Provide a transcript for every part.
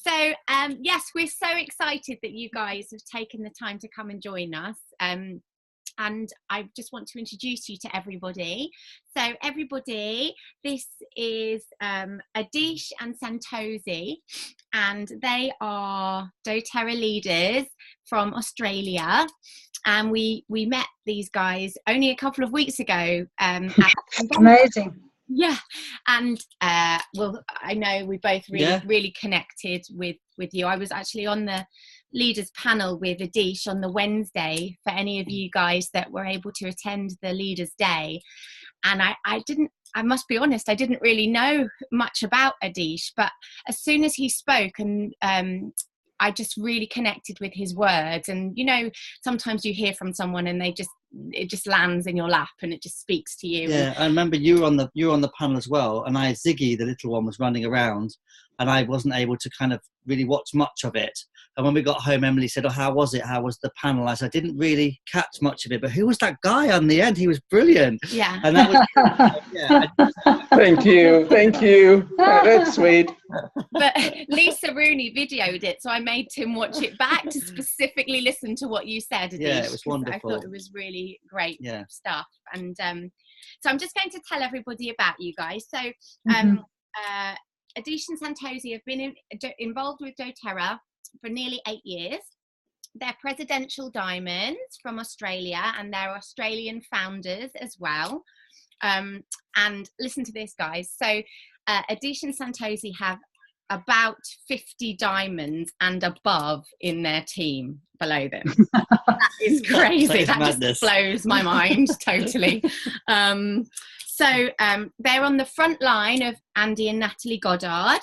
Yes, we're so excited that you guys have taken the time to come and join us. And I just want to introduce you to everybody. So everybody, this is Adeesh and Santosi, and they are doTERRA leaders from Australia. And we met these guys only a couple of weeks ago. Amazing. Yeah, and well, I know we both really connected with you. I was actually on the leaders panel with Adeesh on the Wednesday for any of you guys that were able to attend the leaders day, and I must be honest, I didn't really know much about Adeesh, but as soon as he spoke, and I just really connected with his words. And you know, sometimes you hear from someone and it just lands in your lap and it just speaks to you. Yeah, I remember you were on the panel as well, and Ziggy, the little one, was running around, and I wasn't able to kind of really watch much of it. And when we got home, Emily said, "Oh, how was it? How was the panel?" I said, "I didn't really catch much of it, but who was that guy on the end? He was brilliant." Yeah. And that was yeah. Thank you. That's sweet. But Lisa Rooney videoed it, so I made Tim watch it back to specifically listen to what you said, Adeesh. Yeah, it was wonderful. I thought it was really great stuff. And so I'm just going to tell everybody about you guys. So Adeesh and Santosi have been involved with doTERRA for nearly 8 years. They're presidential diamonds from Australia, and they're Australian founders as well. And listen to this, guys. So Adeesh and Santosi have about 50 diamonds and above in their team below them. That is crazy. That just blows my mind totally. So they're on the front line of Andy and Natalie Goddard.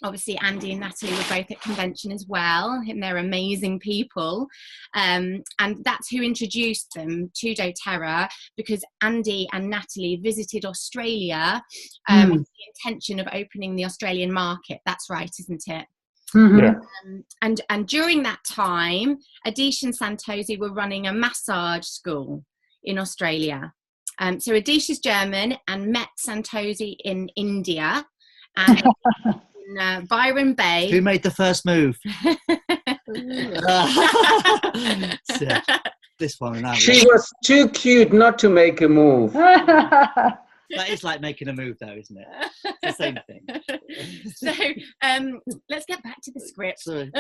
Obviously, Andy and Natalie were both at convention as well, and they're amazing people. And that's who introduced them to doTERRA, because Andy and Natalie visited Australia with the intention of opening the Australian market. That's right, isn't it? Yeah. And during that time, Adeesh and Santosi were running a massage school in Australia. So Adeesh is German and met Santosi in India. And in Byron Bay. Who made the first move? This one. She was too cute not to make a move. That is like making a move, though, isn't it? It's the same thing. So let's get back to the script. Sorry.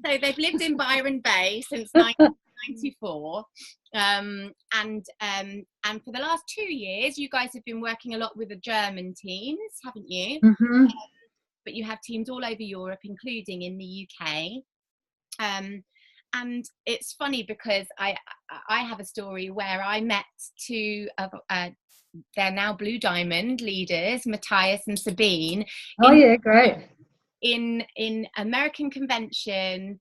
So they've lived in Byron Bay since 1994, and for the last 2 years, you guys have been working a lot with the German teams, haven't you? But you have teams all over Europe, including in the UK. And it's funny because I have a story where I met two of they're now Blue Diamond leaders, Matthias and Sabine. Great. In American convention.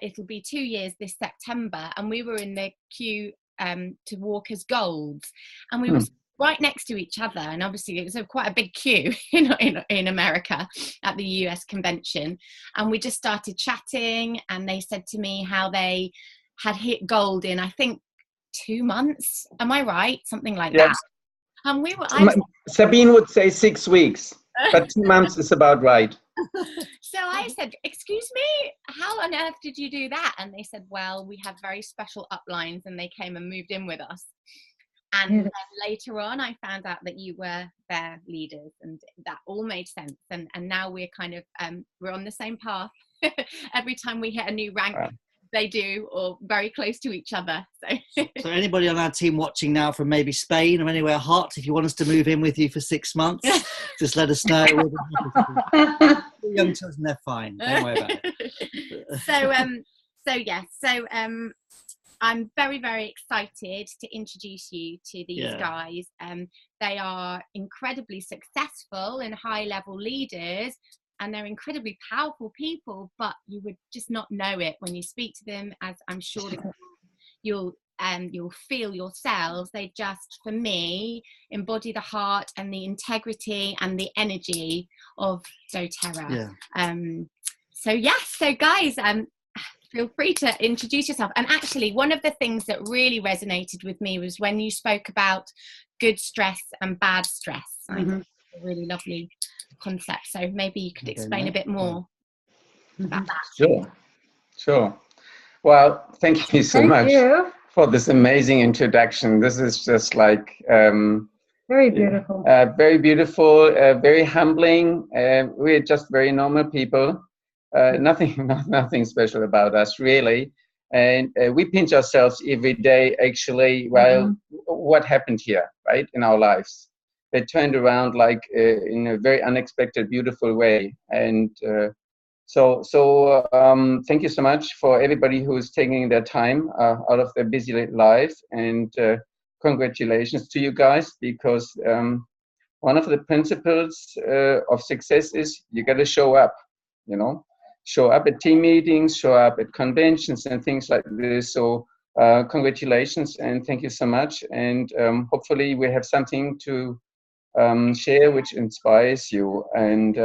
It'll be 2 years this September, and we were in the queue to walk as golds, and we were right next to each other, and obviously it was quite a big queue in America at the US convention, and we just started chatting, and they said to me how they had hit gold in, I think, 2 months. Am I right? Something like that. And we were. Sabine would say 6 weeks, but 2 months is about right. So I said, "Excuse me, how on earth did you do that?" And they said, "Well, we have very special uplines, and they came and moved in with us." And then later on, I found out that you were their leaders, and that all made sense. And now we're kind of we're on the same path. Every time we hit a new rank, they do, or very close to each other. So anybody on our team watching now from maybe Spain or anywhere hot, if you want us to move in with you for 6 months, just let us know. Young children, they're fine. Don't worry about it. So I'm very, very excited to introduce you to these guys. They are incredibly successful and high-level leaders, and they're incredibly powerful people, but you would just not know it when you speak to them, as I'm sure you'll feel yourselves. They just, for me, embody the heart and the integrity and the energy of doTERRA. So guys, feel free to introduce yourself. And actually, one of the things that really resonated with me was when you spoke about good stress and bad stress. I thought it was a really lovely concept. So maybe you could explain a bit more about that. Sure. Well, thank you so Thank much you. for this amazing introduction. This is just like Very beautiful. very beautiful, very humbling. We're just very normal people. Nothing special about us, really. And we pinch ourselves every day, actually, well, what happened here, right, in our lives? They turned around like in a very unexpected, beautiful way. And thank you so much for everybody who is taking their time out of their busy life. And congratulations to you guys, because one of the principles of success is you got to show up, show up at team meetings, show up at conventions and things like this. So congratulations and thank you so much. And hopefully we have something to share which inspires you. And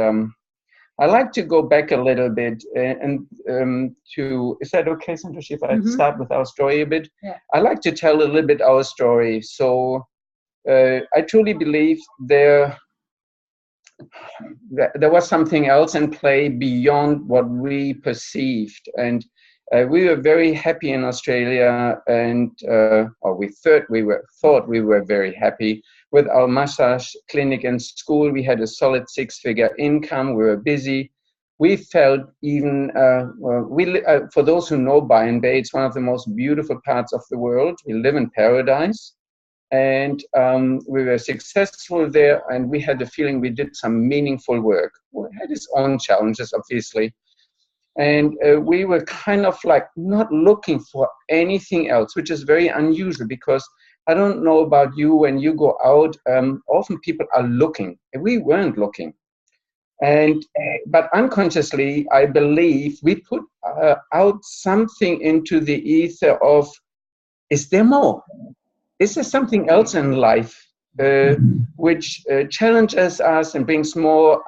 I like to go back a little bit and is that okay, Santoshi, if I start with our story a bit? Yeah. I like to tell a little bit our story. So I truly believe there was something else in play beyond what we perceived. And we were very happy in Australia, and or we thought we were very happy with our massage clinic and school. We had a solid 6-figure income. We were busy. We felt even, for those who know Byron Bay, it's one of the most beautiful parts of the world. We live in paradise. And we were successful there, and we had the feeling we did some meaningful work. We had its own challenges, obviously. And we were kind of like not looking for anything else, which is very unusual, because I don't know about you, when you go out, often people are looking. We weren't looking. And but unconsciously, I believe we put out something into the ether of, is there more? Is there something else in life which challenges us and brings more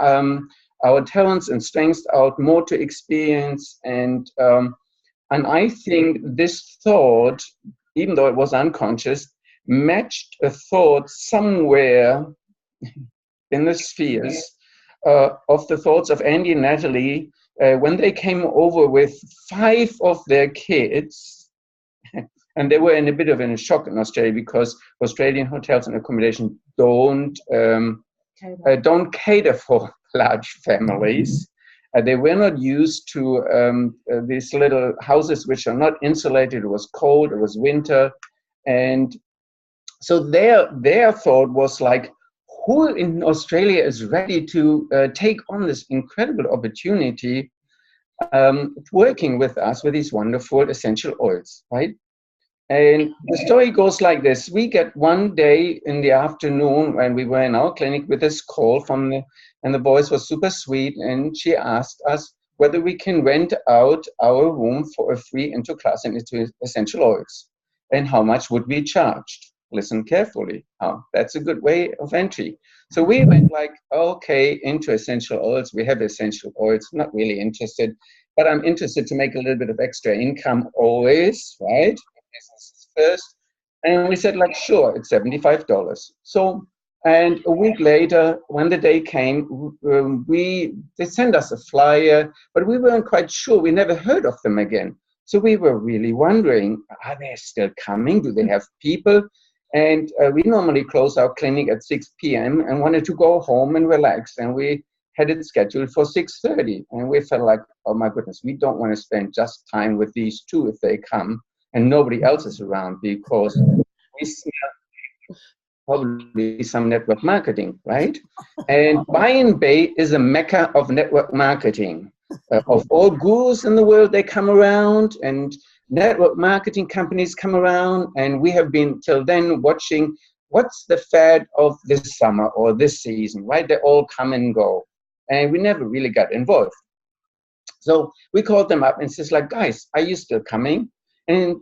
our talents and strengths out, more to experience? And I think this thought, even though it was unconscious, matched a thought somewhere in the spheres of the thoughts of Andy and Natalie when they came over with 5 of their kids. And they were in a bit of a shock in Australia, because Australian hotels and accommodation don't cater for large families. They were not used to these little houses which are not insulated. It was cold, it was winter. And so their thought was like, who in Australia is ready to take on this incredible opportunity working with us with these wonderful essential oils, right? And the story goes like this. We get one day in the afternoon when we were in our clinic with this call and the voice was super sweet, and she asked us whether we can rent out our room for a free intro class into essential oils, and how much would we charge. Listen carefully. That's a good way of entry. So we went like, okay, into essential oils. We have essential oils, not really interested, but I'm interested to make a little bit of extra income always, right? Business first. And we said like, sure, it's $75. So, and a week later, when the day came, they sent us a flyer, but we weren't quite sure. We never heard of them again. So we were really wondering, are they still coming? Do they have people? And we normally close our clinic at 6 p.m. and wanted to go home and relax. And we had it scheduled for 6:30. And we felt like, oh my goodness, we don't want to spend just time with these two if they come and nobody else is around, because we smell probably some network marketing, right? And Byron Bay is a mecca of network marketing. Of all gurus in the world, they come around, and network marketing companies come around, and we have been till then watching what's the fad of this summer or this season, right? They all come and go, and we never really got involved. So we called them up and says like, guys, are you still coming? And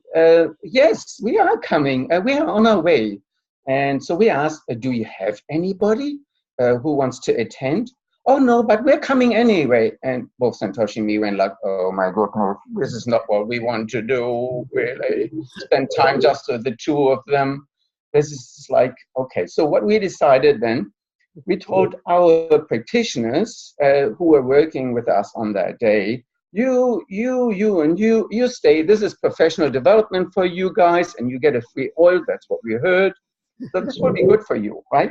yes, we are coming. We are on our way. And so we asked, do you have anybody who wants to attend? Oh, no, but we're coming anyway. And both Santoshi and me went like, oh, my goodness, this is not what we want to do, really. Spend time just with the two of them. This is like, okay. So what we decided then, we told our practitioners who were working with us on that day, you stay. This is professional development for you guys, and you get a free oil. That's what we heard. So this will be good for you, right?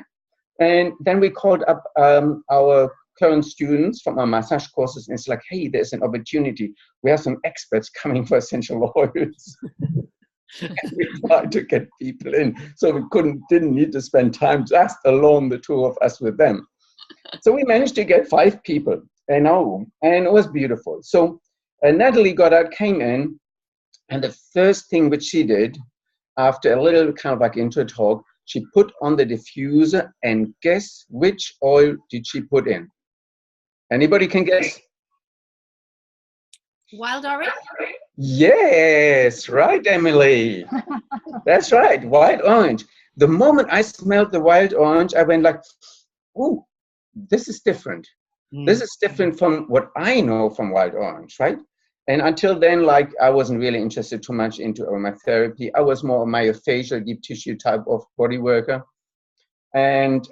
And then we called up our current students from our massage courses, and it's like, hey, there's an opportunity. We have some experts coming for essential oils. And we tried to get people in, so we didn't need to spend time just alone, the two of us with them. So we managed to get 5 people in our room, and it was beautiful. So Natalie Goddard came in, and the first thing which she did, after a little kind of like intro talk, she put on the diffuser, and guess which oil did she put in? Anybody can guess? Wild orange? Yes, right, Emily. That's right, wild orange. The moment I smelled the wild orange, I went like, "Ooh, this is different. This is different from what I know from wild orange, right?" And until then, like, I wasn't really interested too much into aromatherapy. I was more a myofascial, deep tissue type of body worker. And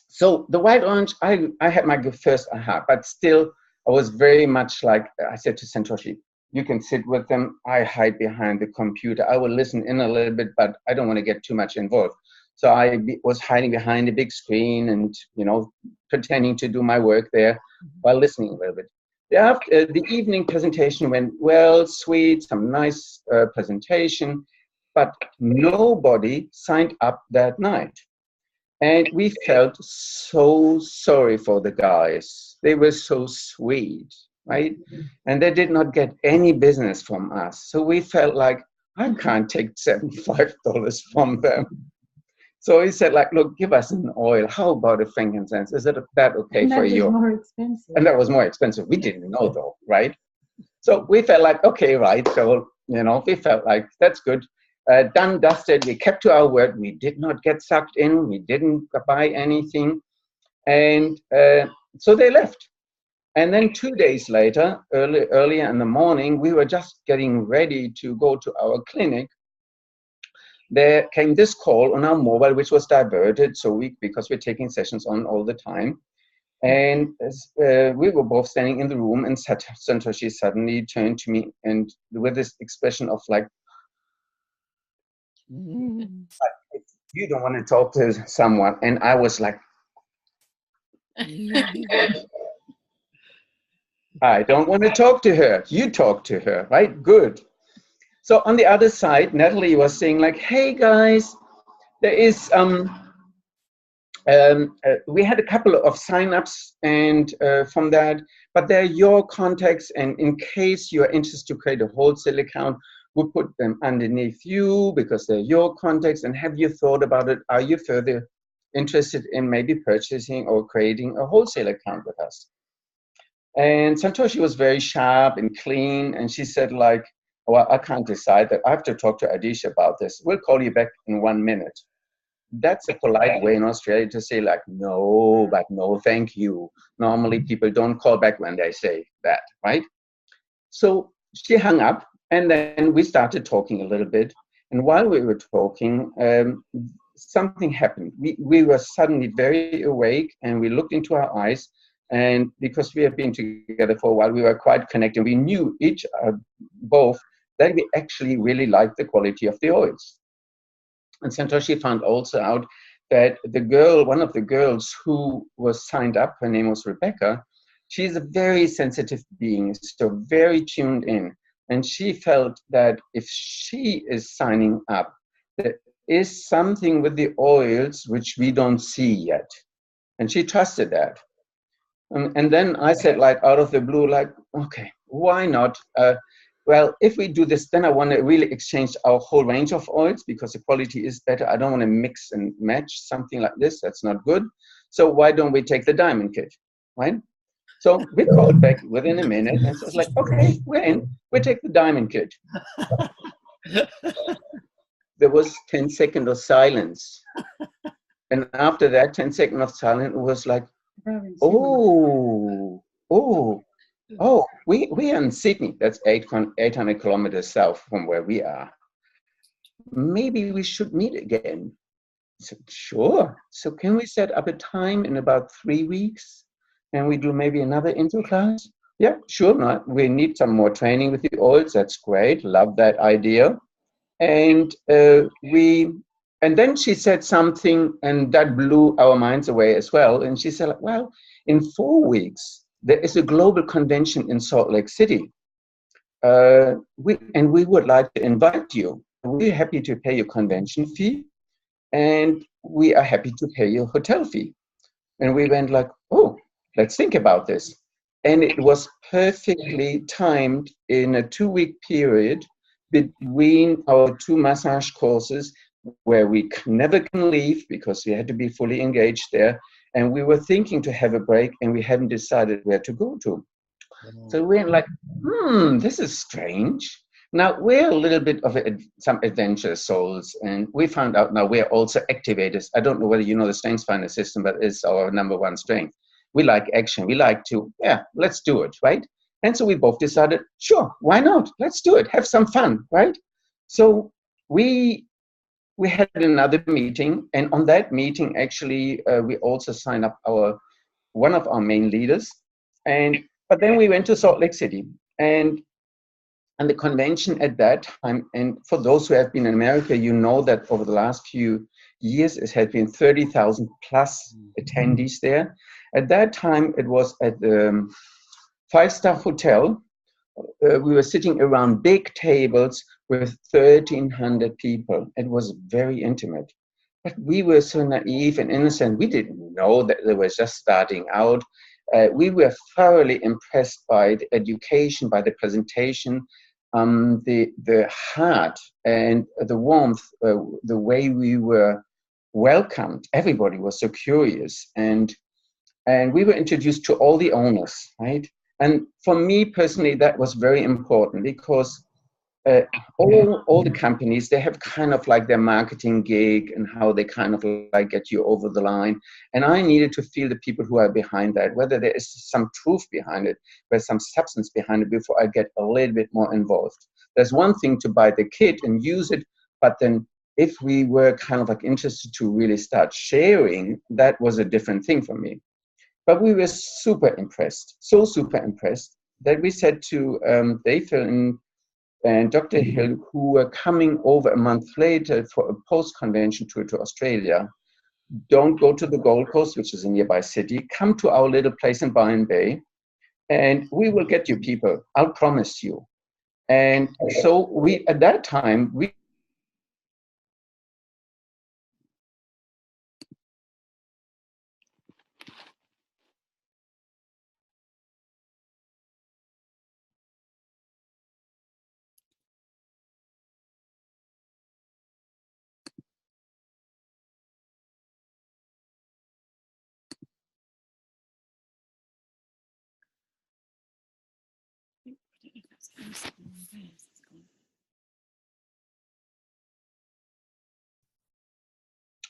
so the wild orange, I had my first aha, but still, I was very much like, I said to Santoshi, you can sit with them. I hide behind the computer. I will listen in a little bit, but I don't want to get too much involved. So I was hiding behind a big screen and, you know, pretending to do my work there while listening a little bit. After the evening presentation went well, sweet, some nice presentation, but nobody signed up that night. And we felt so sorry for the guys. They were so sweet, right? And they did not get any business from us. So we felt like, I can't take $75 from them. So he said, like, look, give us an oil. How about a frankincense? Is that okay for you? That was more expensive. And that was more expensive. We didn't know though, right? So we felt like, okay, right. So, you know, we felt like that's good. Done, dusted. We kept to our word. We did not get sucked in. We didn't buy anything. And so they left. And then 2 days later, earlier in the morning, we were just getting ready to go to our clinic. There came this call on our mobile, which was diverted. So because we're taking sessions on all the time. And we were both standing in the room, and Santoshi suddenly turned to me and with this expression of like, you don't want to talk to someone. And I was like, I don't want to talk to her. You talk to her, right? Good. So on the other side, Natalie was saying like, hey guys, there is, we had a couple of signups and from that, but they're your contacts. And in case you are interested to create a wholesale account, we'll put them underneath you because they're your contacts. And have you thought about it? Are you further interested in maybe purchasing or creating a wholesale account with us? And Santoshi was very sharp and clean. And she said like, well, I can't decide that. I have to talk to Adeesh about this. We'll call you back in 1 minute. That's a polite way in Australia to say like, no, but no, thank you. Normally people don't call back when they say that, right? So she hung up, and then we started talking a little bit. And while we were talking, something happened. We were suddenly very awake, and we looked into our eyes. And because we have been together for a while, we were quite connected. We knew each both that we actually really liked the quality of the oils. And Santoshi found also out that the girl, one of the girls who was signed up, her name was Rebecca, she's a very sensitive being, so very tuned in. And she felt that if she is signing up, there is something with the oils which we don't see yet. And she trusted that. And then I said, like, out of the blue, like, okay, why not? Well, if we do this, then I want to really exchange our whole range of oils because the quality is better. I don't want to mix and match something like this. That's not good. So why don't we take the diamond kit, right? So we called back within a minute and so it's like, okay, we're in. We take the diamond kit. There was 10 seconds of silence. And after that 10 seconds of silence, it was like, oh, we are in Sydney. That's 800 kilometers south from where we are. Maybe we should meet again. So, sure. So can we set up a time in about 3 weeks? And we do maybe another intro class? Yeah, sure. Not. We need some more training with the oils. That's great. Love that idea. And and then she said something, and that blew our minds away as well. And she said, well, in 4 weeks, there is a global convention in Salt Lake City. We would like to invite you. We're happy to pay your convention fee, and we are happy to pay your hotel fee. And we went like, oh, let's think about this. And it was perfectly timed in a 2-week period between our 2 massage courses, where we never can leave because we had to be fully engaged there. And we were thinking to have a break, and we hadn't decided where to go to. So we went like, this is strange. Now, we're a little bit of some adventurous souls, and we found out now we're also activators. I don't know whether you know the StrengthsFinder system, but it's our number one strength. We like action. We like to, let's do it, right? And so we both decided, sure, why not? Let's do it. Have some fun, right? So we had another meeting, and on that meeting, actually, we also signed up one of our main leaders, but then we went to Salt Lake City, and the convention at that time, and for those who have been in America, you know that over the last few years, it had been 30,000 plus attendees there. At that time, it was at the 5-star hotel. We were sitting around big tables with 1,300 people. It was very intimate. But we were so naive and innocent. We didn't know that they were just starting out. We were thoroughly impressed by the education, by the presentation, the heart and the warmth, the way we were welcomed. Everybody was so curious, and we were introduced to all the owners, right? And for me personally, that was very important, because all the companies, they have kind of like their marketing gig and how they kind of like get you over the line. And I needed to feel the people who are behind that, whether there is some truth behind it, there's some substance behind it, before I get a little bit more involved. There's one thing to buy the kit and use it, but then if we were kind of like interested to really start sharing, that was a different thing for me. But we were super impressed, so super impressed, that we said to Dave and Dr. Hill, who were coming over a month later for a post-convention tour to Australia, don't go to the Gold Coast, which is a nearby city. Come to our little place in Byron Bay, and we will get you people. I'll promise you. And so at that time, we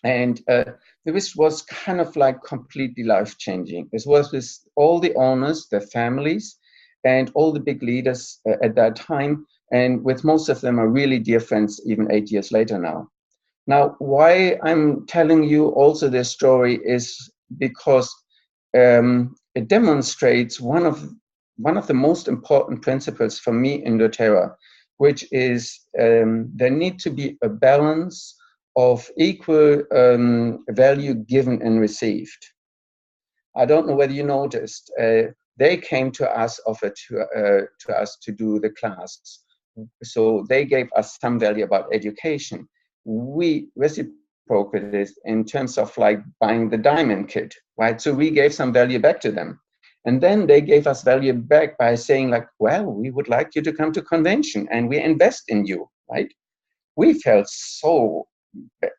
And this was kind of like completely life-changing. This was with all the owners, their families, and all the big leaders at that time. And with most of them are really dear friends, even 8 years later now. Now, why I'm telling you also this story is because it demonstrates one of the most important principles for me in doTERRA, which is there need to be a balance of equal value given and received. I don't know whether you noticed, they came to us, offered to us to do the class. So they gave us some value about education. We reciprocated it in terms of like buying the diamond kit, right? So we gave some value back to them. And then they gave us value back by saying like, well, we would like you to come to convention and we invest in you, right? We felt so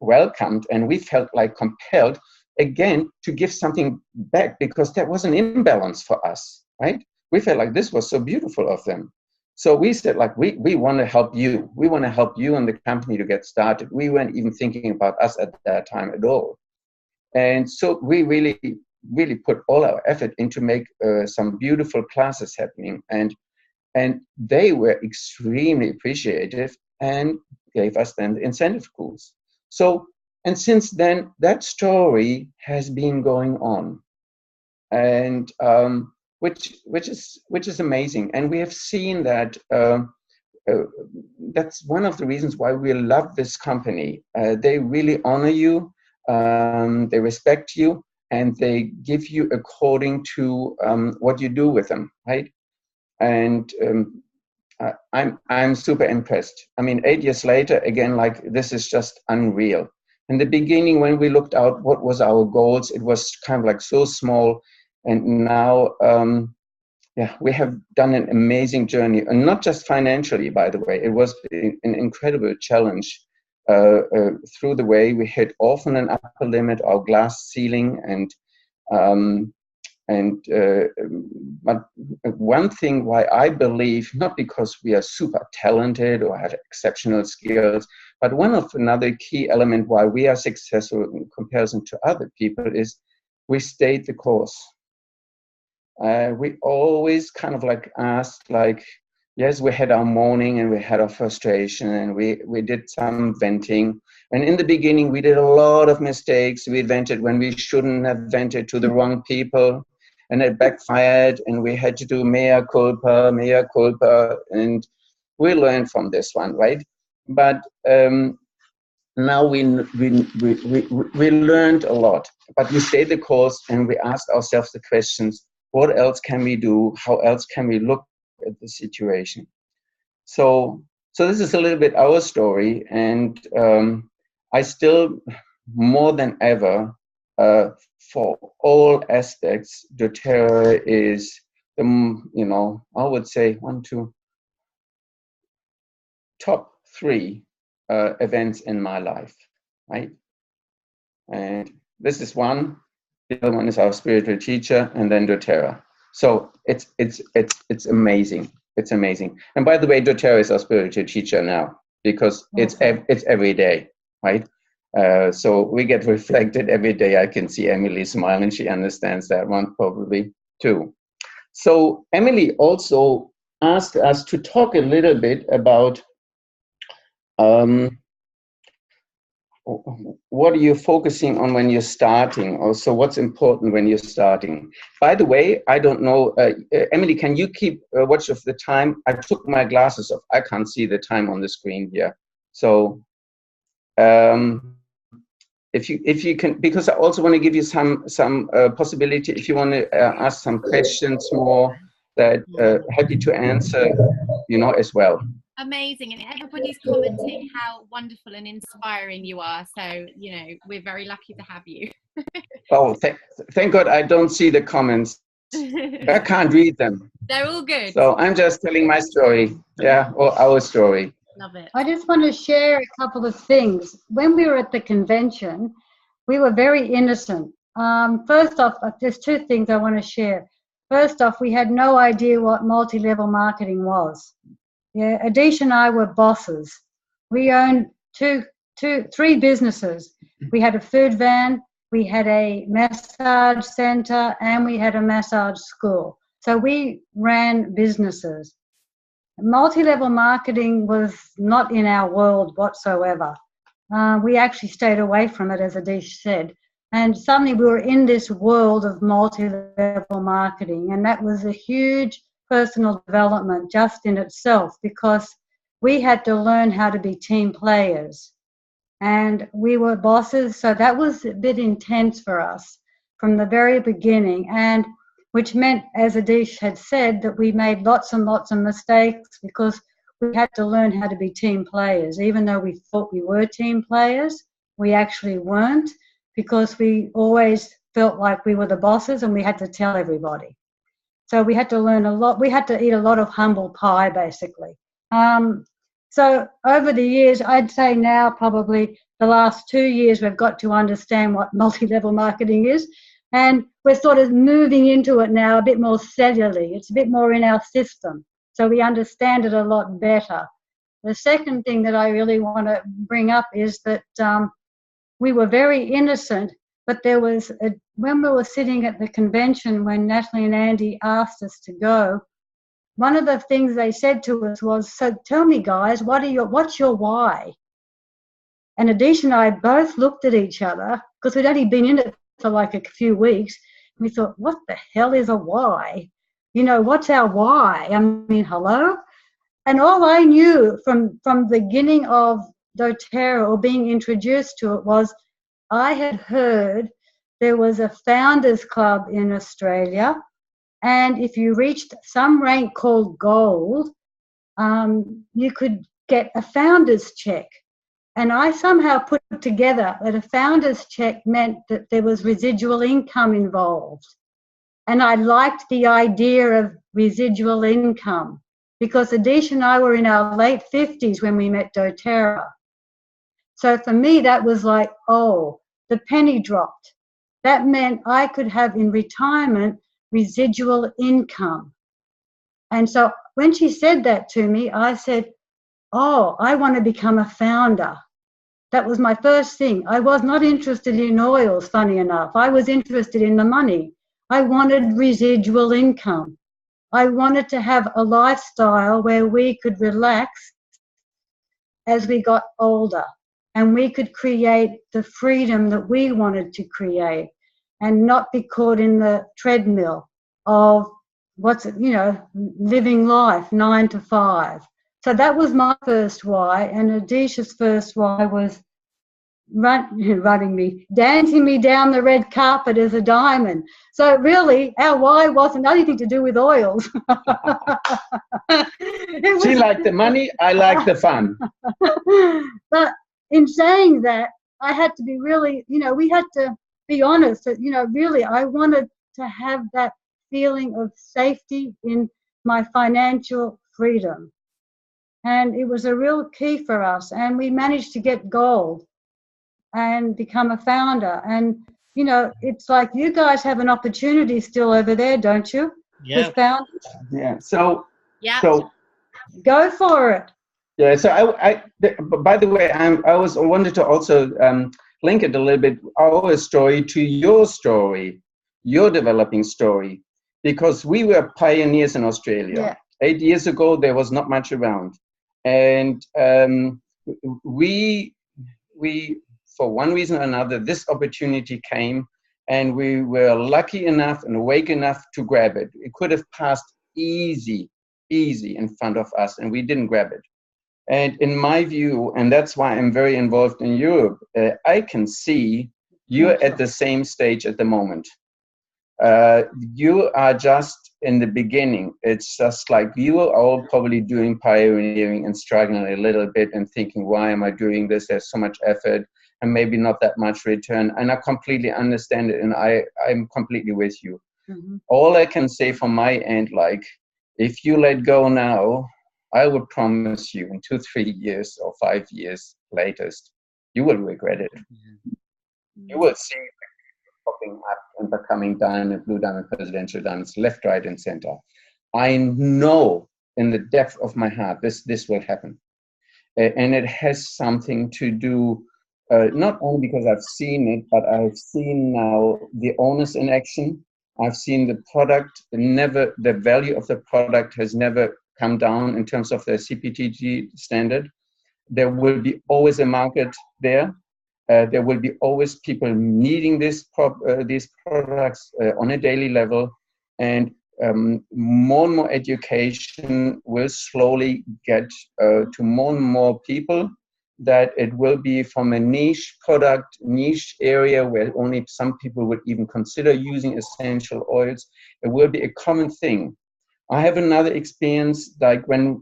welcomed, and we felt like compelled again to give something back, because there was an imbalance for us, right? We felt like this was so beautiful of them. So we said like, we want to help you. We want to help you and the company to get started. We weren't even thinking about us at that time at all. And so we really put all our effort into make some beautiful classes happening. And they were extremely appreciative and gave us then the incentive tools. So And since then, that story has been going on, and which is amazing. And we have seen that that's one of the reasons why we love this company. They really honor you, they respect you, and they give you according to what you do with them, right? And I'm super impressed. I mean, 8 years later, again, like, this is just unreal. In the beginning, when we looked out what was our goals, it was kind of like so small, and now yeah, we have done an amazing journey, and not just financially, by the way. It was an incredible challenge through the way we hit often an upper limit, our glass ceiling, but one thing why I believe, not because we are super talented or have exceptional skills, but another key element why we are successful in comparison to other people is we stayed the course. We always kind of like asked, like, yes, we had our mourning and we had our frustration and we did some venting. And in the beginning, we did a lot of mistakes. We vented when we shouldn't have vented to the wrong people, and it backfired, and we had to do mea culpa, and we learned from this one, right? But now we learned a lot, but we stayed the course, and we asked ourselves the questions: what else can we do? How else can we look at the situation? So this is a little bit our story, and I still, more than ever, for all aspects, doTERRA is the, I would say top 3 events in my life, right? And this is one. The other one is our spiritual teacher, and then doTERRA. So it's amazing. It's amazing. And by the way, doTERRA is our spiritual teacher now, because it's every day, right? So we get reflected every day. I can see Emily smile, and she understands that one probably too. So Emily also asked us to talk a little bit about what are you focusing on when you're starting? Also, what's important when you're starting? By the way, I don't know, Emily, can you keep watch of the time? I took my glasses off. I can't see the time on the screen here. So if you can, because I also want to give you some possibility, if you want to ask some questions more, that happy to answer, as well. Amazing, and everybody's commenting how wonderful and inspiring you are, so we're very lucky to have you. Oh, thank God I don't see the comments. I can't read them. They're all good. So I'm just telling my story, or our story. Love it. I just want to share a couple of things. When we were at the convention, we were very innocent. First off, there's 2 things I want to share. First off, we had no idea what multi-level marketing was. Yeah, Adeesh and I were bosses. We owned 3 businesses. We had a food van, we had a massage center, and we had a massage school. So we ran businesses. Multi-level marketing was not in our world whatsoever. We actually stayed away from it, as Adeesh said. And suddenly we were in this world of multi-level marketing, and that was a huge personal development just in itself, because we had to learn how to be team players, and we were bosses, so that was a bit intense for us from the very beginning, and which meant, as Adeesh had said, that we made lots and lots of mistakes because we had to learn how to be team players. Even though we thought we were team players, we actually weren't, because we always felt like we were the bosses and we had to tell everybody. So we had to learn a lot. We had to eat a lot of humble pie, basically. So over the years, I'd say now probably the last 2 years, we've got to understand what multi-level marketing is. And we're sort of moving into it now a bit more cellularly. It's a bit more in our system. So we understand it a lot better. The second thing that I really want to bring up is that we were very innocent. But there was, when we were sitting at the convention, when Natalie and Andy asked us to go, one of the things they said to us was, so tell me guys, what's your why? And Adeesh and I both looked at each other because we'd only been in it for like a few weeks. And we thought, what the hell is a why? You know, what's our why? I mean, hello? And all I knew from the beginning of doTERRA or being introduced to it was I had heard there was a founders club in Australia, and if you reached some rank called gold, you could get a founder's check. And I somehow put together that a founder's check meant that there was residual income involved. And I liked the idea of residual income because Adeesh and I were in our late 50s when we met doTERRA. So for me, that was like, oh, the penny dropped. That meant I could have in retirement residual income. And so when she said that to me, I said, oh, I want to become a founder. That was my first thing. I was not interested in oils, funny enough. I was interested in the money. I wanted residual income. I wanted to have a lifestyle where we could relax as we got older and we could create the freedom that we wanted to create and not be caught in the treadmill of living life 9 to 5. So that was my first why, and Adeesh's first why was dancing me down the red carpet as a diamond. So really, our why wasn't anything to do with oils. She liked the money, I liked the fun. But in saying that, I had to be really, we had to be honest that, really, I wanted to have that feeling of safety in my financial freedom. And it was a real key for us. And we managed to get gold and become a founder. And, it's like you guys have an opportunity still over there, don't you? Yeah. With founders? Yeah. So Go for it. Yeah. So by the way, I wanted to also link it a little bit, our story to your story, your developing story, because we were pioneers in Australia. Yeah. 8 years ago, there was not much around. And we, for one reason or another, this opportunity came, and we were lucky enough and awake enough to grab it. It could have passed easy in front of us, and we didn't grab it. And in my view, and that's why I'm very involved in Europe, I can see you're at the same stage at the moment. You are just in the beginning. It's just like you are all probably doing pioneering and struggling a little bit and thinking, why am I doing this? There's so much effort and maybe not that much return. And I completely understand it, and I'm completely with you. Mm-hmm. All I can say from my end, like, if you let go now, I would promise you in 2-3 years or 5 years latest, you will regret it. Mm-hmm. You will see popping up and becoming diamond, blue diamond, presidential diamonds, left, right, and center. I know in the depth of my heart this will happen. And it has something to do, not only because I've seen it, but I've seen now the owners in action. I've seen the product, the value of the product has never come down in terms of the CPTG standard. There will be always a market there. There will be always people needing these products on a daily level, and more and more education will slowly get to more and more people, that it will be from a niche product, niche area where only some people would even consider using essential oils. It will be a common thing. I have another experience, like when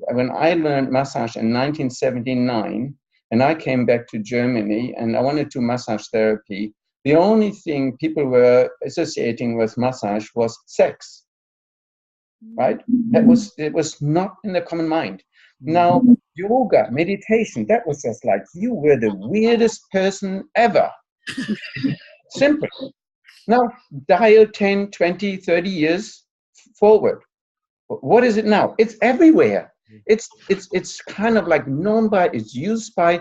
I learned massage in 1979, and I came back to Germany and I wanted to do massage therapy. The only thing people were associating with massage was sex, right? It was not in the common mind. Now, yoga, meditation, that was just like, you were the weirdest person ever. Simple. Now, dial 10, 20, 30 years forward. What is it now? It's everywhere. It's kind of like known by, it's used by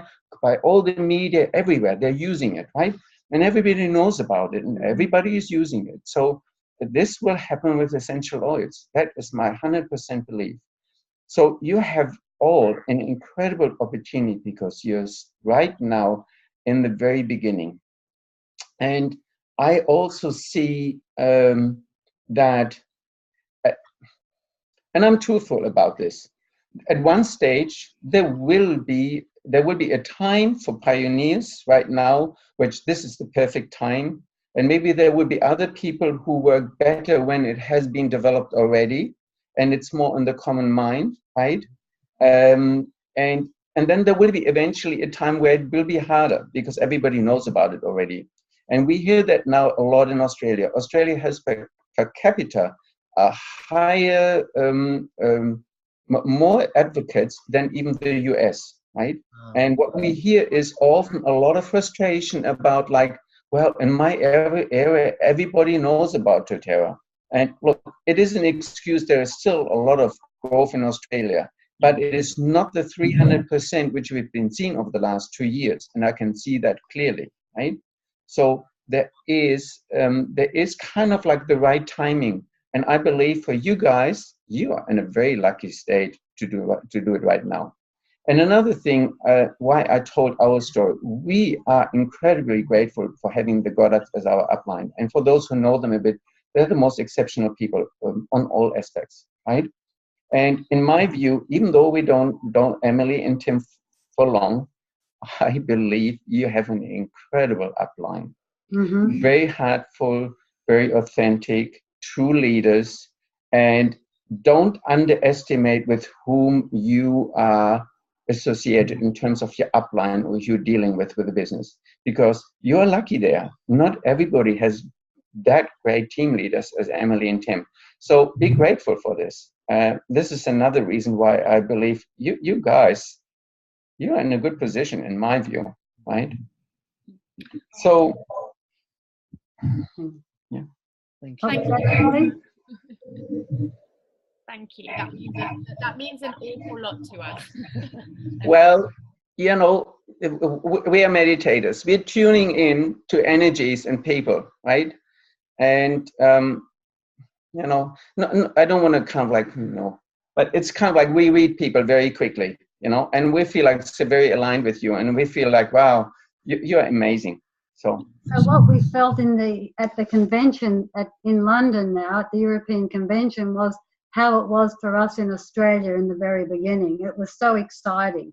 all the media everywhere. They're using it, right? And everybody knows about it, and everybody is using it. So this will happen with essential oils. That is my 100% belief. So you have all an incredible opportunity because you're right now in the very beginning. And I also see that, and I'm truthful about this, at one stage there will be a time for pioneers right now, which this is the perfect time. And maybe there will be other people who work better when it has been developed already and it's more on the common mind, right? And then there will be eventually a time where it will be harder because everybody knows about it already. And we hear that now a lot in Australia. Australia has per capita a higher, more advocates than even the US, right? And what we hear is often a lot of frustration about like, well, in my area, everybody knows about doTERRA. And look, it is an excuse. There is still a lot of growth in Australia, but it is not the 300% which we've been seeing over the last 2 years. And I can see that clearly, right? So there is kind of like the right timing. And I believe for you guys, you are in a very lucky state to do it right now. And another thing, why I told our story, we are incredibly grateful for having the Goddards as our upline. And for those who know them a bit, they're the most exceptional people on all aspects, right? And in my view, even though we don't Emily and Tim for long, I believe you have an incredible upline. Mm-hmm. Very heartful, very authentic, true leaders, and don't underestimate with whom you are associated in terms of your upline or you're dealing with the business, because you're lucky there. Not everybody has that great team leaders as Emily and Tim. So be grateful for this. This is another reason why I believe you guys, you're in a good position in my view, right? So, yeah. Thank you. Thank you. That means an awful lot to us. Well, you know, we are meditators. We're tuning in to energies and people, right? And, you know, no, I don't want to kind of like, you know, but it's kind of like we read people very quickly, you know, and we feel like it's very aligned with you. And we feel like, wow, you're amazing. So what we felt at the convention in London now, at the European Convention, was how it was for us in Australia in the very beginning. It was so exciting.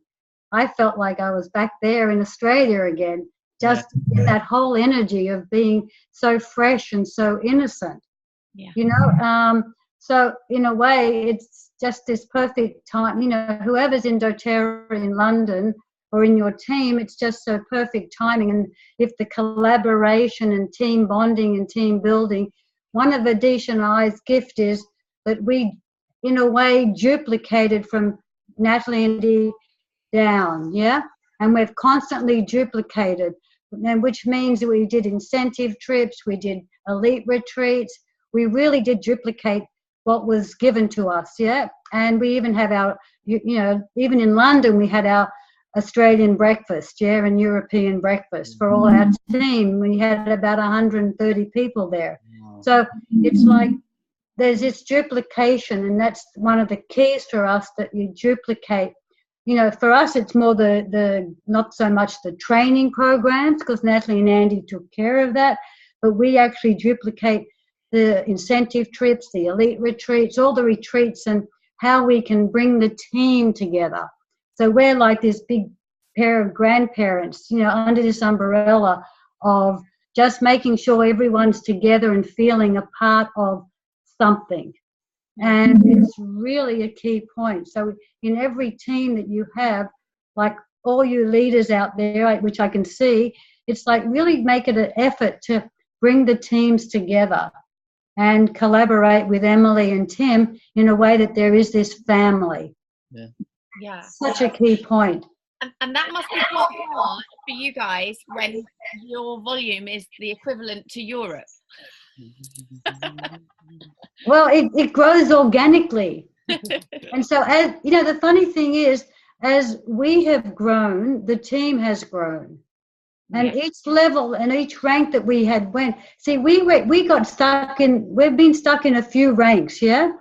I felt like I was back there in Australia again, just in that whole energy of being so fresh and so innocent. Yeah. You know, so in a way, it's just this perfect time. You know, whoever's in doTERRA in London or in your team, it's just so perfect timing. And if the collaboration and team bonding and team building, one of Adeesh and I's gift is that we, in a way, duplicated from Natalie and Dee down, yeah? And we've constantly duplicated, and which means that we did incentive trips, we did elite retreats, we really did duplicate what was given to us, yeah? And we even have our, you know, even in London, we had our Australian breakfast, yeah, and European breakfast for all our team. We had about 130 people there. So it's like there's this duplication, and that's one of the keys for us, that you duplicate. You know, for us, it's more the not so much the training programs, because Natalie and Andy took care of that, but we actually duplicate the incentive trips, the elite retreats, all the retreats, and how we can bring the team together. So we're like this big pair of grandparents, you know, under this umbrella of just making sure everyone's together and feeling a part of something. And it's really a key point. So in every team that you have, like all you leaders out there, which I can see, it's like really make it an effort to bring the teams together and collaborate with Emily and Tim in a way that there is this family. Yeah. Such a key point. And that must be quite hard for you guys when your volume is the equivalent to Europe. Well, it grows organically. And so, as you know, the funny thing is, as we have grown, the team has grown. And each level and each rank that we had went, see, we got stuck in, we've been stuck in a few ranks, yeah?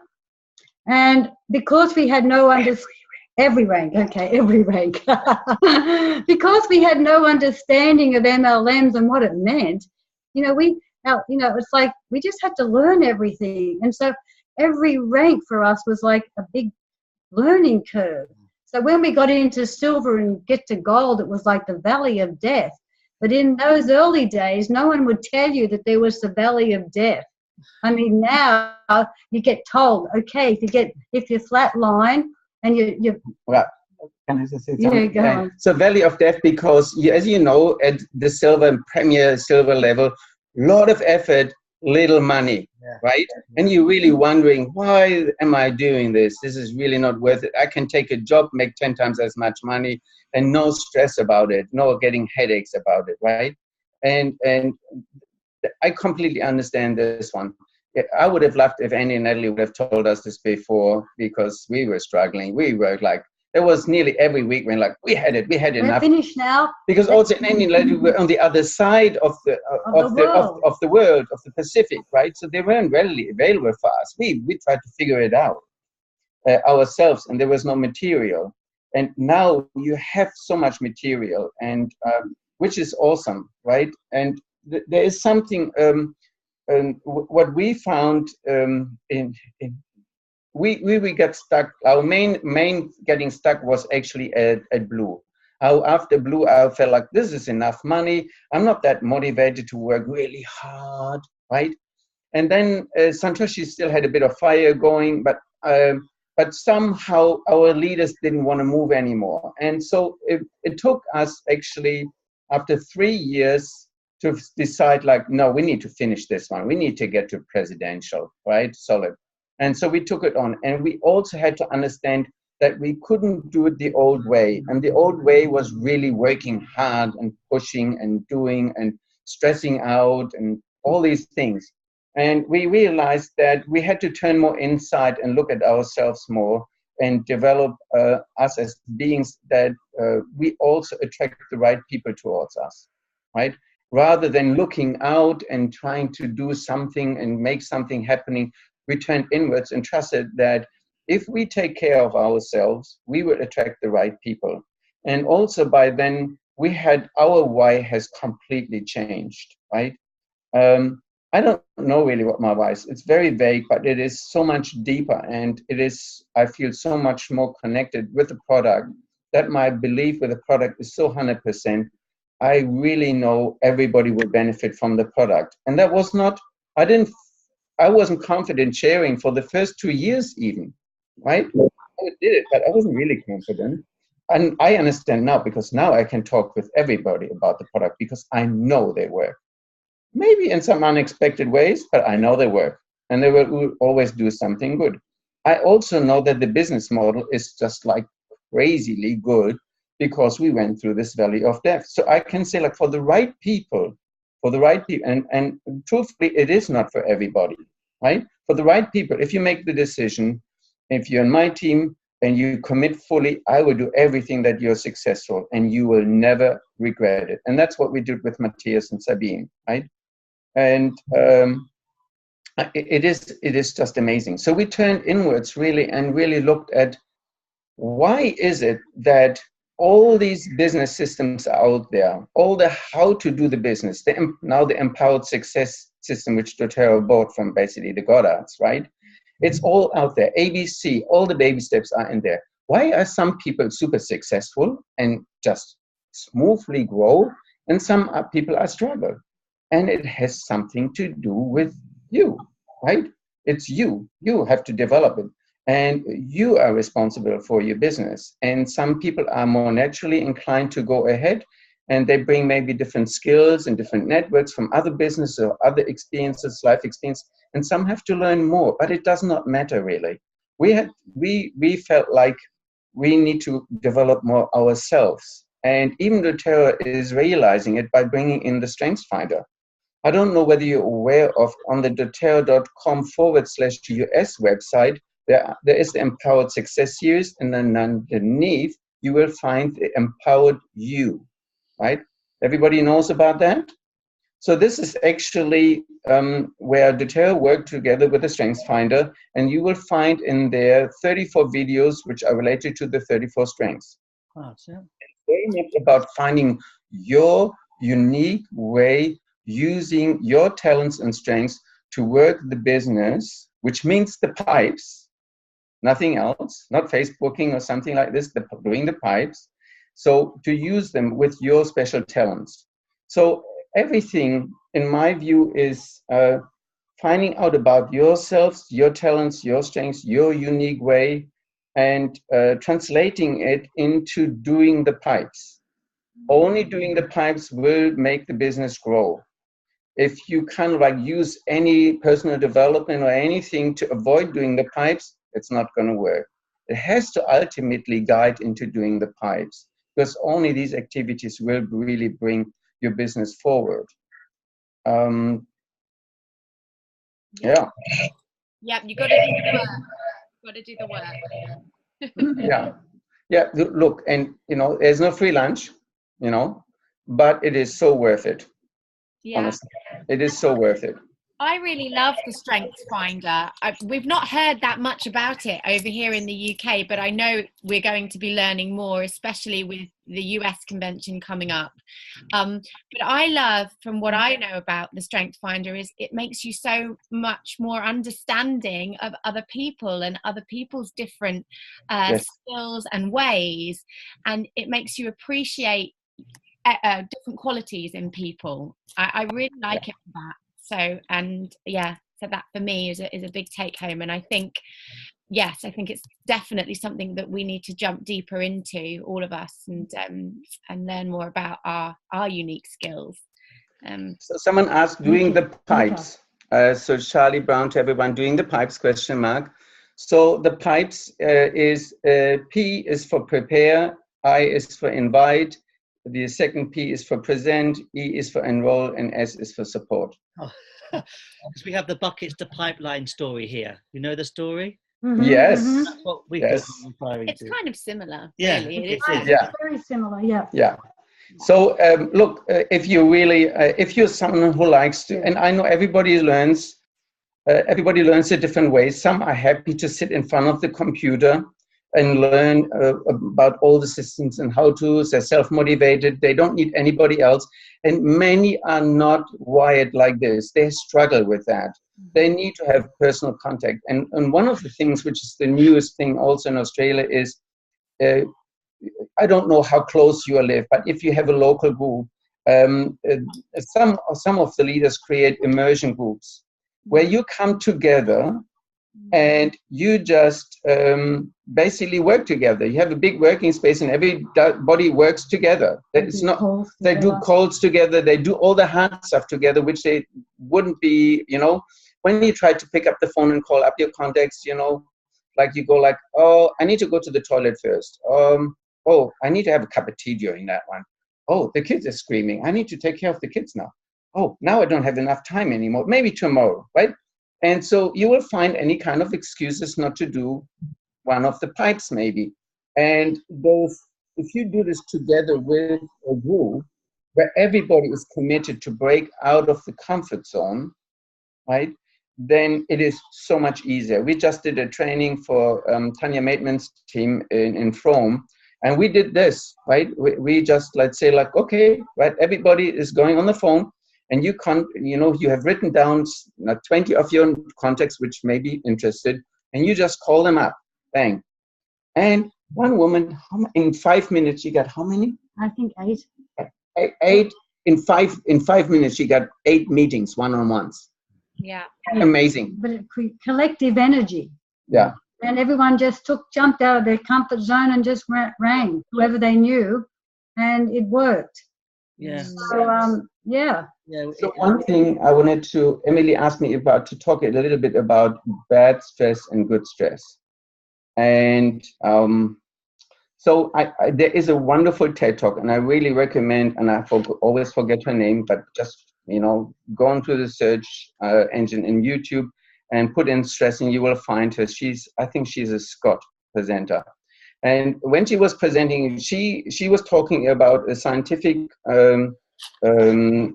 And because we had no understanding, Every rank, okay, every rank. Because we had no understanding of MLMs and what it meant, it's like we just had to learn everything. And so every rank for us was like a big learning curve. So when we got into silver and get to gold, it was like the valley of death. But in those early days, no one would tell you that there was the valley of death. I mean, now you get told, okay, if you flatline and you Well, can I just say yeah, something? go on. So valley of death, because as you know, at the premier silver level, lot of effort, little money, right? And you're really wondering, why am I doing this? This is really not worth it. I can take a job, make 10 times as much money, and no stress about it, no getting headaches about it, right? And I completely understand this one. I would have loved if Andy and Natalie would have told us this before, because we were struggling. We were like, there was nearly every week when like, we had enough. We're finished now. Because also in Andy and Natalie were on the other side of the world, of the Pacific, right? So they weren't readily available for us. We tried to figure it out ourselves, and there was no material. And now you have so much material, and which is awesome, right? And there is something. What we found we got stuck. Our main getting stuck was actually at Blue. After Blue, I felt like this is enough money. I'm not that motivated to work really hard, right? And then Santoshi still had a bit of fire going, but somehow our leaders didn't want to move anymore. And so it took us actually after 3 years to decide like, no, we need to finish this one. We need to get to presidential, right? Solid. And so we took it on. And we also had to understand that we couldn't do it the old way. And the old way was really working hard and pushing and doing and stressing out and all these things. And we realized that we had to turn more inside and look at ourselves more and develop us as beings that we also attract the right people towards us, right? Rather than looking out and trying to do something and make something happening, we turned inwards and trusted that if we take care of ourselves, we will attract the right people. And also by then, our why has completely changed, right? I don't know really what my why is. It's very vague, but it is so much deeper, and I feel so much more connected with the product, that my belief with the product is so 100%. I really know everybody will benefit from the product. And that was not, I wasn't confident sharing for the first 2 years even, right? I did it, but I wasn't really confident. And I understand now, because now I can talk with everybody about the product because I know they work. Maybe in some unexpected ways, but I know they work, and they will always do something good. I also know that the business model is just like crazily good, because we went through this valley of death. So I can say, like, for the right people, and truthfully, it is not for everybody, right? For the right people, if you make the decision, if you're in my team and you commit fully, I will do everything that you're successful, and you will never regret it. And that's what we did with Matthias and Sabine, right? And it is just amazing. So we turned inwards really and really looked at, why is it that all these business systems are out there, all the how to do the business, now the empowered success system, which doTERRA bought from basically the Goddards, right? It's all out there. ABC, all the baby steps are in there. Why are some people super successful and just smoothly grow, and some people are struggle? And it has something to do with you, right? It's you. You have to develop it. And you are responsible for your business. And some people are more naturally inclined to go ahead, and they bring maybe different skills and different networks from other businesses or other experiences, life experience. And some have to learn more, but it does not matter really. We felt like we need to develop more ourselves. And even doTERRA is realizing it by bringing in the Strengths Finder. I don't know whether you're aware of, on the doTERRA.com/US website, there is the Empowered Success Series, and then underneath you will find the Empowered You, right? Everybody knows about that? So this is actually where doTERRA worked together with the Strengths Finder, and you will find in there 34 videos which are related to the 34 strengths. Wow, so Very much about finding your unique way, using your talents and strengths to work the business, which means the pipes, nothing else, not Facebooking or something like this, doing the pipes. So to use them with your special talents. So everything, in my view, is finding out about yourselves, your talents, your strengths, your unique way, and translating it into doing the pipes. Only doing the pipes will make the business grow. If you kind of like use any personal development or anything to avoid doing the pipes, it's not going to work. It has to ultimately guide into doing the pipes, because only these activities will really bring your business forward. Yeah. Yep, you got to do the work. Got to do the work. Yeah. Yeah. Look, and there's no free lunch, but it is so worth it. Yeah. Honestly, it is so worth it. I really love the Strengths Finder. We've not heard that much about it over here in the UK, but I know we're going to be learning more, especially with the US convention coming up. But I love, from what I know about the Strengths Finder, is it makes you so much more understanding of other people and other people's different Yes. skills and ways, and it makes you appreciate different qualities in people. I really like it for that. So, and yeah, so that for me is a big take home. And I think, yes, I think it's definitely something that we need to jump deeper into, all of us, and learn more about our unique skills. So someone asked, doing the pipes. So Charlie Brown to everyone, doing the pipes, question mark. So the pipes is P is for prepare, I is for invite, the second P is for present, E is for enroll, and S is for support. Oh, because we have the buckets to pipeline story here. You know the story? Mm-hmm, Yes. mm-hmm. That's what we Yes. could be referring It's to. kind of similar, Yeah, really. it It is. Yeah. Very similar, yeah. Yeah. So look, if you're someone who likes to, and I know everybody learns a different way. Some are happy to sit in front of the computer and learn about all the systems and how-tos. They're self-motivated. They don't need anybody else. And many are not wired like this. They struggle with that. They need to have personal contact. And one of the things, which is the newest thing also in Australia, is I don't know how close you live, but if you have a local group, some of the leaders create immersion groups where you come together and you just basically work together. You have a big working space and everybody works together. It's not, they do calls together, they do all the hard stuff together, which they wouldn't be, when you try to pick up the phone and call up your contacts, like you go like, oh, I need to go to the toilet first. Oh, I need to have a cup of tea during that one. Oh, the kids are screaming. I need to take care of the kids now. Oh, now I don't have enough time anymore. Maybe tomorrow, right? And so you will find any kind of excuses not to do one of the pipes maybe. And if you do this together with a group where everybody is committed to break out of the comfort zone, right, then it is so much easier. We just did a training for Tanya Maitman's team in Rome, and we did this, right? We just, let's say, like, okay, right, everybody is going on the phone, and you have written down 20 of your contacts which may be interested, and you just call them up, bang. And one woman, in 5 minutes, she got how many? I think 8. 8 in 5 minutes, she got 8 meetings, one-on-ones. Yeah. Amazing. But collective energy. Yeah. And everyone just jumped out of their comfort zone and just rang whoever they knew, and it worked. Yeah. So, yeah. So one thing I wanted to, Emily asked me about, to talk a little bit about bad stress and good stress. And so there is a wonderful TED Talk, and I really recommend, and I always forget her name, but just, go onto the search engine in YouTube and put in stress and you will find her. I think she's a Scott presenter. And when she was presenting, she was talking about a scientific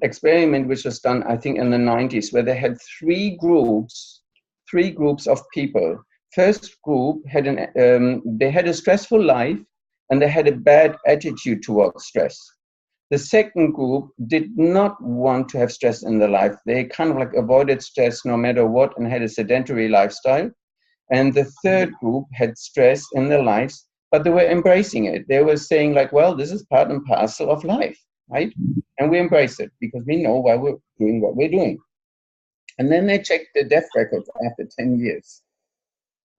experiment which was done, I think, in the 90s, where they had three groups of people. First group had they had a stressful life and they had a bad attitude towards stress. The second group did not want to have stress in their life. They kind of like avoided stress no matter what and had a sedentary lifestyle. And the third group had stress in their lives, but they were embracing it. They were saying like, well, this is part and parcel of life, right? And we embrace it because we know why we're doing what we're doing. And then they checked the death records after 10 years.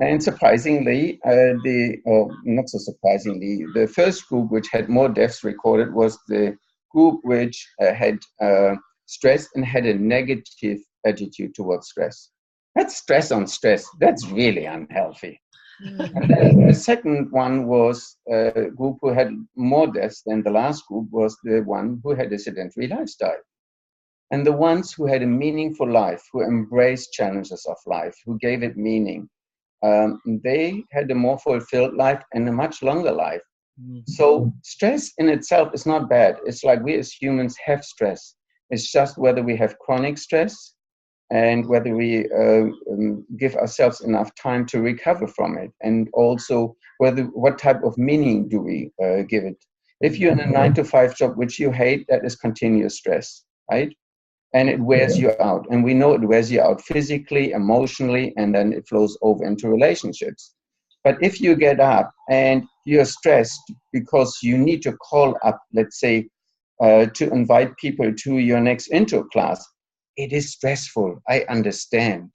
And surprisingly, not so surprisingly, the first group which had more deaths recorded was the group which had stress and had a negative attitude towards stress. That's stress on stress. That's really unhealthy. And then the second one was a group who had more deaths than the last group was the one who had a sedentary lifestyle. And the ones who had a meaningful life, who embraced challenges of life, who gave it meaning, they had a more fulfilled life and a much longer life. So stress in itself is not bad. It's like we as humans have stress. It's just whether we have chronic stress and whether we give ourselves enough time to recover from it, and also what type of meaning do we give it. If you're in a 9-to-5 job which you hate, that is continuous stress, right? And it wears you out. And we know it wears you out physically, emotionally, and then it flows over into relationships. But if you get up and you're stressed because you need to call up, let's say, to invite people to your next intro class, it is stressful, I understand.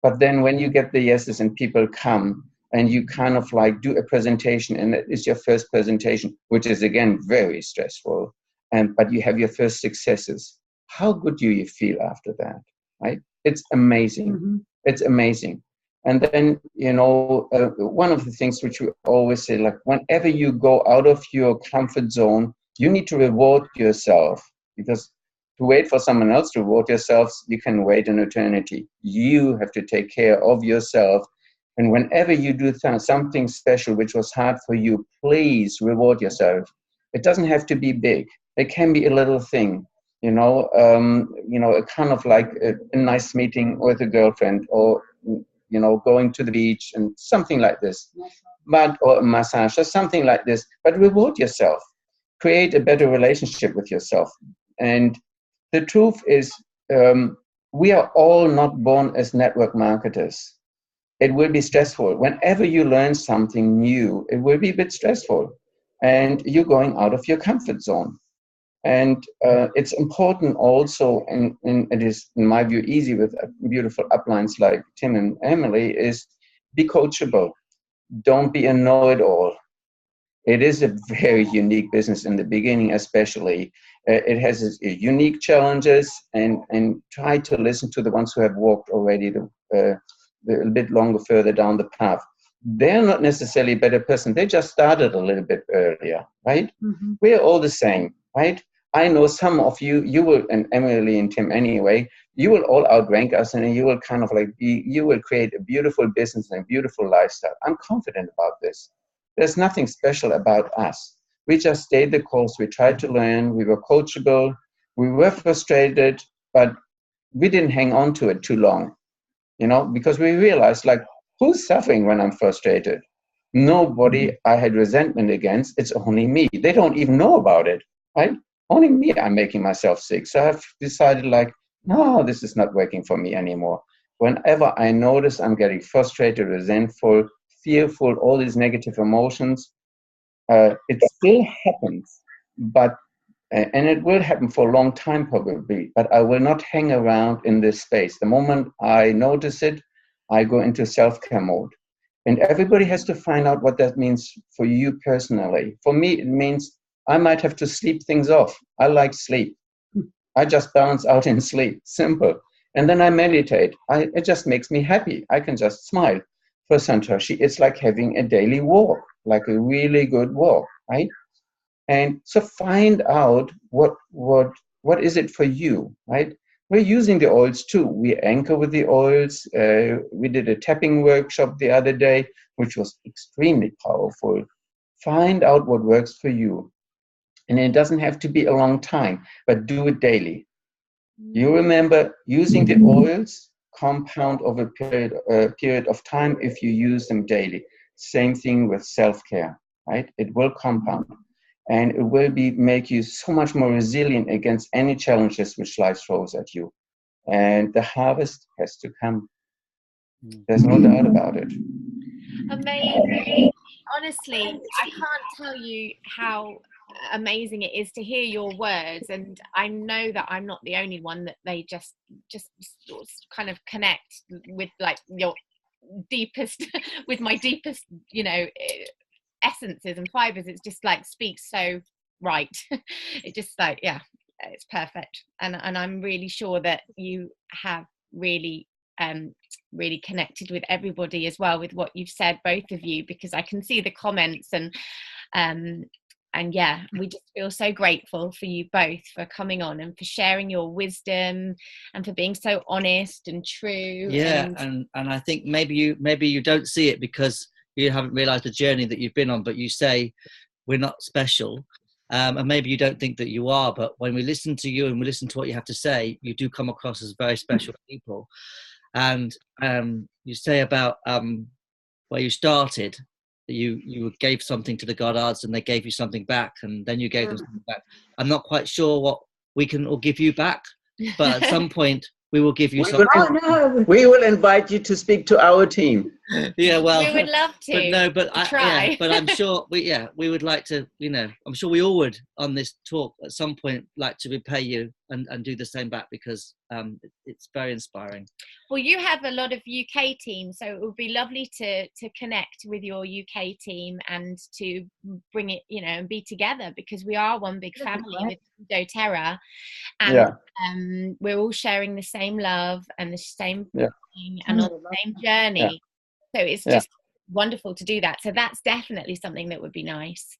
But then when you get the yeses and people come and you kind of like do a presentation and it is your first presentation, which is again very stressful, but you have your first successes, how good do you feel after that, right? It's amazing. Mm-hmm. It's amazing. And then, one of the things which we always say, like whenever you go out of your comfort zone, you need to reward yourself, because to wait for someone else to reward yourselves, you can wait an eternity. You have to take care of yourself. And whenever you do something special, which was hard for you, please reward yourself. It doesn't have to be big. It can be a little thing. A kind of like a nice meeting with a girlfriend, or, going to the beach and something like this, or a massage or something like this, but reward yourself, create a better relationship with yourself. And the truth is, we are all not born as network marketers. It will be stressful. Whenever you learn something new, it will be a bit stressful, and you're going out of your comfort zone. And it's important also, and it is, in my view, easy with beautiful uplines like Tim and Emily, is be coachable. Don't be a know-it-all. It is a very unique business in the beginning, especially. It has its unique challenges, and try to listen to the ones who have walked already a bit longer further down the path. They're not necessarily a better person. They just started a little bit earlier, right? Mm-hmm. We're all the same, right? I know some of you will, and Emily and Tim anyway, you will all outrank us, and you will kind of like you will create a beautiful business and a beautiful lifestyle. I'm confident about this. There's nothing special about us. We just stayed the course. We tried to learn. We were coachable. We were frustrated, but we didn't hang on to it too long, because we realized, like, who's suffering when I'm frustrated? Nobody I had resentment against. It's only me. They don't even know about it, right? Only me, I'm making myself sick. So I've decided, like, no, this is not working for me anymore. Whenever I notice I'm getting frustrated, resentful, fearful, all these negative emotions, it still happens, and it will happen for a long time probably, but I will not hang around in this space. The moment I notice it, I go into self-care mode. And everybody has to find out what that means for you personally. For me, it means I might have to sleep things off. I like sleep. I just balance out in sleep, simple. And then I meditate. It just makes me happy. I can just smile. For Santoshi, it's like having a daily walk, like a really good walk, right? And so find out what is it for you, right? We're using the oils too. We anchor with the oils. We did a tapping workshop the other day, which was extremely powerful. Find out what works for you. And it doesn't have to be a long time, but do it daily. You remember, using the oils compound over a period of time if you use them daily. Same thing with self-care, right? It will compound, and it will make you so much more resilient against any challenges which life throws at you. And the harvest has to come. There's no doubt about it. Amazing. Honestly, I can't tell you how amazing it is to hear your words, and I know that I'm not the only one that they just kind of connect with, like your deepest with my deepest, you know, essences and fibers. It's just like speaks so right. It just like, yeah, it's perfect. And I'm really sure that you have really really connected with everybody as well with what you've said, both of you, because I can see the comments, and yeah, we just feel so grateful for you both for coming on and for sharing your wisdom and for being so honest and true. Yeah, and I think maybe you don't see it because you haven't realized the journey that you've been on, but you say we're not special, and maybe you don't think that you are, but when we listen to you and we listen to what you have to say, you do come across as very special people. And you say about where you started, that you gave something to the Goddards and they gave you something back, and then you gave them something back. I'm not quite sure what we can all give you back, but at some point we will give you something. We will invite you to speak to our team. Yeah, well, we would love to. But no, but try. Yeah, but I'm sure we would like to. You know, I'm sure we all would on this talk at some point like to repay you and do the same back, because it's very inspiring. Well, you have a lot of UK teams, so it would be lovely to connect with your UK team and to bring it, you know, and be together, because we are one big family with doTERRA, and we're all sharing the same love and the same thing and on the same journey. So it's just wonderful to do that. So that's definitely something that would be nice.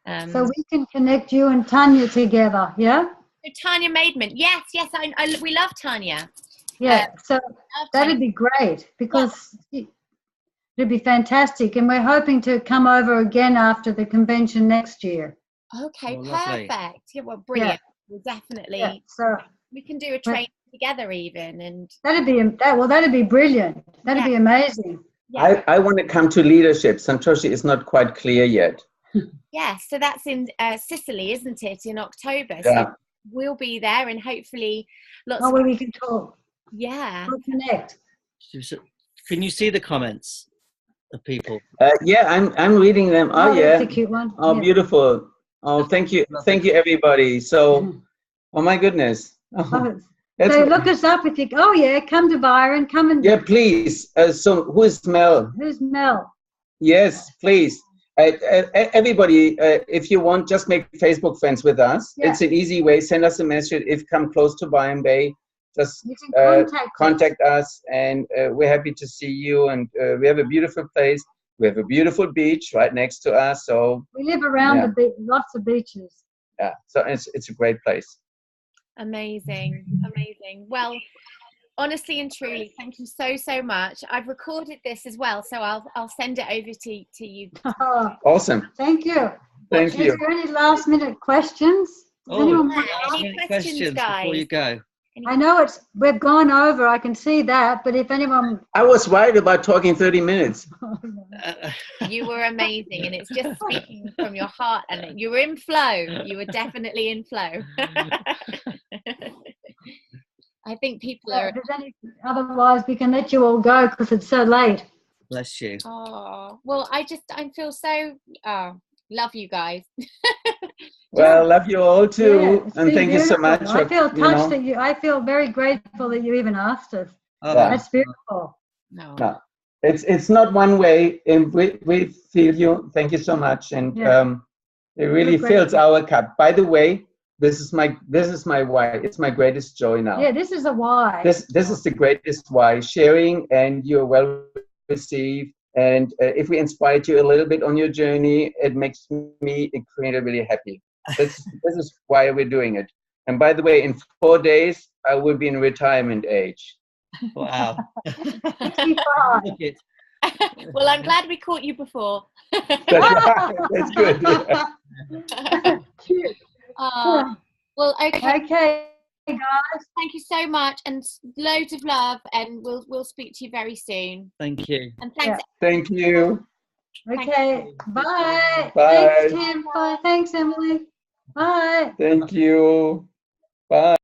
So we can connect you and Tanya together, yeah? So Tanya Maidment, yes, we love Tanya. Yeah, so that'd be great, because it'd be fantastic, and we're hoping to come over again after the convention next year. Okay, perfect. Yeah, well, brilliant. We'll definitely. So we can do a training together even, and that'd be brilliant. That'd be amazing. Yeah. I want to come to leadership. Santosi is not quite clear yet. Yes, so that's in Sicily, isn't it, in October? So we'll be there, and hopefully lots of... where we can talk. Yeah. We'll connect. Can you see the comments of people? I'm reading them. That's a cute one. Oh, beautiful. Oh, thank you, everybody. So, oh my goodness. So look us up if you. Oh yeah, come to Byron. Come and. Yeah, please. So who is Mel? Who's Mel? Yes, please. Everybody, if you want, just make Facebook friends with us. Yeah. It's an easy way. Send us a message if you come close to Byron Bay. Just contact us, and we're happy to see you. And we have a beautiful place. We have a beautiful beach right next to us. So we live around the beach, lots of beaches. Yeah, so it's a great place. Amazing. Well, honestly and truly, thank you so much. I've recorded this as well, so I'll send it over to you. Awesome. Thank you. Thank you. Is there any last minute questions? Any questions, guys? Before you go? I know we've gone over, I can see that, but if anyone... I was worried about talking 30 minutes. You were amazing, and it's just speaking from your heart, and you were in flow. You were definitely in flow. I think people are... Otherwise, we can let you all go because it's so late. Bless you. Oh, well, I feel so... love you guys. Well, love you all too, and thank you so much. I feel touched that I feel very grateful that you even asked us. That's beautiful. No, it's not one way, and we feel you. Thank you so much, and it really fills our cup. By the way, this is my why. It's my greatest joy now. Yeah, this is a why. This is the greatest why. Sharing, and you're well received. And if we inspired you a little bit on your journey, it makes me incredibly happy. This is why we're doing it. And by the way, in 4 days, I will be in retirement age. Wow. Well, I'm glad we caught you before. That's good. Yeah. Well, okay. Okay, guys. Thank you so much, and loads of love, and we'll speak to you very soon. Thank you. And thanks. Thank you. Okay, bye. Bye. Thanks, Tim. Bye. Thanks, Emily. Bye. Thank you. Bye.